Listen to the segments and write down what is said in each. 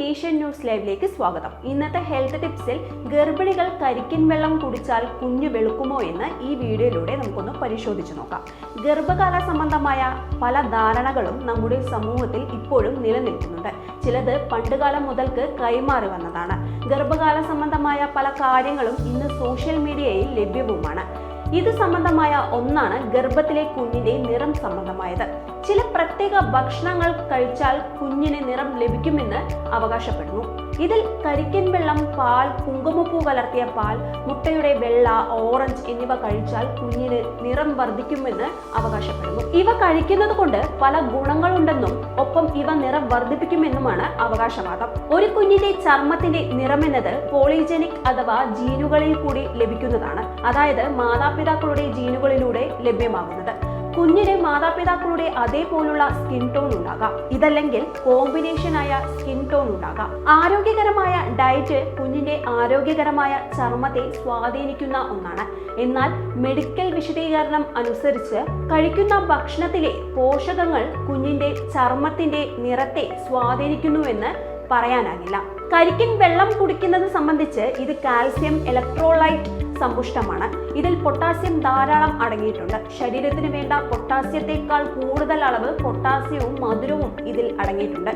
Asian news ലൈവിലേക്ക് സ്വാഗതം. ഇന്നത്തെ ഹെൽത്ത് ടിപ്സിൽ ഗർഭിണികൾ കരിക്കിൻ വെള്ളം കുടിച്ചാൽ കുഞ്ഞു വെളുക്കുമോ എന്ന് ഈ വീഡിയോയിലൂടെ നമുക്കൊന്ന് പരിശോധിച്ചു നോക്കാം. ഗർഭകാല സംബന്ധമായ പല ധാരണകളും നമ്മുടെ സമൂഹത്തിൽ ഇപ്പോഴും നിലനിൽക്കുന്നുണ്ട്. ചിലത് പണ്ടുകാലം മുതൽക്ക് കൈമാറി വന്നതാണ്. ഗർഭകാല സംബന്ധമായ പല കാര്യങ്ങളും ഇന്ന് സോഷ്യൽ മീഡിയയിൽ ലഭ്യവുമാണ്. ഇത് സംബന്ധമായ ഒന്നാണ് ഗർഭത്തിലെ കുഞ്ഞിന്റെ നിറം സംബന്ധമായത്. ചില പ്രത്യേക ഭക്ഷണങ്ങൾ കഴിച്ചാൽ കുഞ്ഞിന് നിറം ലഭിക്കുമെന്ന് അവകാശപ്പെടുന്നു. ഇതിൽ കരിക്കിൻ വെള്ളം, പാൽ, കുങ്കുമപ്പൂ കലർത്തിയ പാൽ, മുട്ടയുടെ വെള്ള, ഓറഞ്ച് എന്നിവ കഴിച്ചാൽ കുഞ്ഞിന് നിറം വർദ്ധിക്കുമെന്ന് അവകാശപ്പെടുന്നു. ഇവ കഴിക്കുന്നത് കൊണ്ട് പല ഗുണങ്ങളുണ്ടെന്നും ഒപ്പം ഇവ നിറം വർദ്ധിപ്പിക്കുമെന്നുമാണ് അവകാശവാദം. ഒരു കുഞ്ഞിന്റെ ചർമ്മത്തിന്റെ നിറമെന്നത് പോളിജനിക് അഥവാ ജീനുകളിൽ കൂടി ലഭിക്കുന്നതാണ്. അതായത് മാതാപിതാക്കളുടെ ജീനുകളിലൂടെ ലഭ്യമാകുന്നത്. കുഞ്ഞിന് മാതാപിതാക്കളുടെ അതേപോലുള്ള സ്കിൻ ടോൺ ഉണ്ടാകാം. ഇതല്ലെങ്കിൽ കോമ്പിനേഷനായ സ്കിൻ ടോൺ ഉണ്ടാകാം. ആരോഗ്യകരമായ ഡയറ്റ് കുഞ്ഞിന്റെ ആരോഗ്യകരമായ ചർമ്മത്തെ സ്വാധീനിക്കുന്ന ഒന്നാണ്. എന്നാൽ മെഡിക്കൽ വിശദീകരണം അനുസരിച്ച് കഴിക്കുന്ന ഭക്ഷണത്തിലെ പോഷകങ്ങൾ കുഞ്ഞിന്റെ ചർമ്മത്തിന്റെ നിറത്തെ സ്വാധീനിക്കുന്നുവെന്ന് പറയാനാകില്ല. കരിക്കിൻ വെള്ളം കുടിക്കുന്നത് സംബന്ധിച്ച് ഇത് കാൽസ്യം ഇലക്ട്രോലൈറ്റ് സമ്പുഷ്ടമാണ്. ഇതിൽ പൊട്ടാസ്യം ധാരാളം അടങ്ങിയിട്ടുണ്ട്. ശരീരത്തിന് വേണ്ട പൊട്ടാസ്യത്തെക്കാൾ കൂടുതൽ അളവ് പൊട്ടാസ്യവും മധുരവും ഇതിൽ അടങ്ങിയിട്ടുണ്ട്.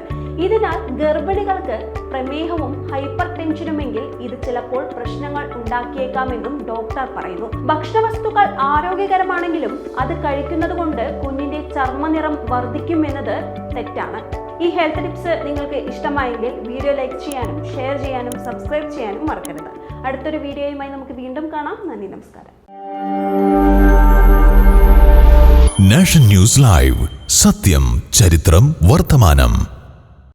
ഇതിനാൽ ഗർഭിണികൾക്ക് പ്രമേഹവും ഹൈപ്പർ ടെൻഷനുമെങ്കിൽ ഇത് ചിലപ്പോൾ പ്രശ്നങ്ങൾ ഉണ്ടാക്കിയേക്കാമെന്നും ഡോക്ടർ പറയുന്നു. ഭക്ഷണവസ്തുക്കൾ ആരോഗ്യകരമാണെങ്കിലും അത് കഴിക്കുന്നത് കൊണ്ട് കുഞ്ഞിന്റെ ചർമ്മനിറം വർദ്ധിക്കുമെന്നത് തെറ്റാണ്. ഈ ഹെൽത്ത് ടിപ്സ് നിങ്ങൾക്ക് ഇഷ്ടമായെങ്കിൽ വീഡിയോ ലൈക്ക് ചെയ്യാനും ഷെയർ ചെയ്യാനും സബ്സ്ക്രൈബ് ചെയ്യാനും മറക്കരുത്. അടുത്തൊരു വീഡിയോയുമായി നമുക്ക് വീണ്ടും കാണാം. നന്ദി, നമസ്കാരം. നാഷൻ ന്യൂസ് ലൈവ്, സത്യം, ചരിത്രം, വർത്തമാനം.